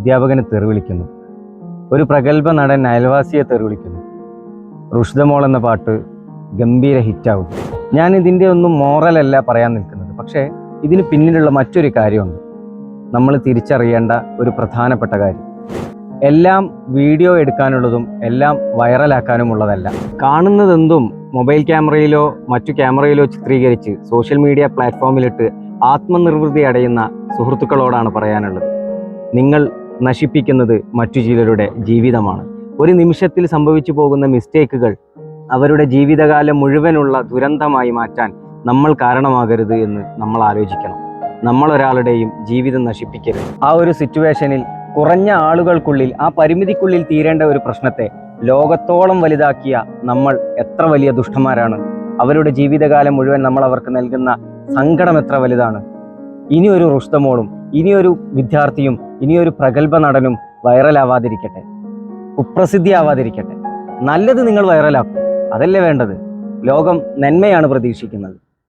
അധ്യാപകനെ തെറിവിളിക്കുന്നു. ഒരു പ്രഗത്ഭ നടൻ അയൽവാസിയെ തെറിവിളിക്കുന്നു. റുഷ്ദമോൾ എന്ന പാട്ട് ഗംഭീര ഹിറ്റാവും. ഞാൻ ഇതിൻ്റെ ഒന്നും മോറലല്ല പറയാൻ നിൽക്കുന്നത്, പക്ഷേ ഇതിന് പിന്നിലുള്ള മറ്റൊരു കാര്യമുണ്ട്. നമ്മൾ തിരിച്ചറിയേണ്ട ഒരു പ്രധാനപ്പെട്ട കാര്യം, എല്ലാം വീഡിയോ എടുക്കാനുള്ളതും എല്ലാം വൈറലാക്കാനുമുള്ളതല്ല. കാണുന്നതെന്തും മൊബൈൽ ക്യാമറയിലോ മറ്റു ക്യാമറയിലോ ചിത്രീകരിച്ച് സോഷ്യൽ മീഡിയ പ്ലാറ്റ്ഫോമിലിട്ട് ആത്മനിർവൃതി അടയുന്ന സുഹൃത്തുക്കളോടാണ് പറയാനുള്ളത്. നിങ്ങൾ നശിപ്പിക്കുന്നത് മറ്റു ചിലരുടെ ജീവിതമാണ്. ഒരു നിമിഷത്തിൽ സംഭവിച്ചു പോകുന്ന മിസ്റ്റേക്കുകൾ അവരുടെ ജീവിതകാലം മുഴുവനുള്ള ദുരന്തമായി മാറ്റാൻ നമ്മൾ കാരണമാകരുത് എന്ന് നമ്മൾ ആലോചിക്കണം. നമ്മളൊരാളുടെയും ജീവിതം നശിപ്പിക്കരുത്. ആ ഒരു സിറ്റുവേഷനിൽ കുറഞ്ഞ ആളുകൾക്കുള്ളിൽ, ആ പരിമിതിക്കുള്ളിൽ തീരേണ്ട ഒരു പ്രശ്നത്തെ ലോകത്തോളം വലുതാക്കിയ നമ്മൾ എത്ര വലിയ ദുഷ്ടന്മാരാണ്. അവരുടെ ജീവിതകാലം മുഴുവൻ നമ്മൾ അവർക്ക് നൽകുന്ന സങ്കടം എത്ര വലുതാണ്. ഇനിയൊരു റുഷ്ദമോളും ഇനിയൊരു വിദ്യാർത്ഥിയും ഇനിയൊരു പ്രഗത്ഭ നടനും വൈറലാവാതിരിക്കട്ടെ, കുപ്രസിദ്ധി ആവാതിരിക്കട്ടെ. നല്ലത് നിങ്ങൾ വൈറലാക്കും, അതല്ലേ വേണ്ടത്. ലോകം നന്മയാണ് പ്രതീക്ഷിക്കുന്നത്.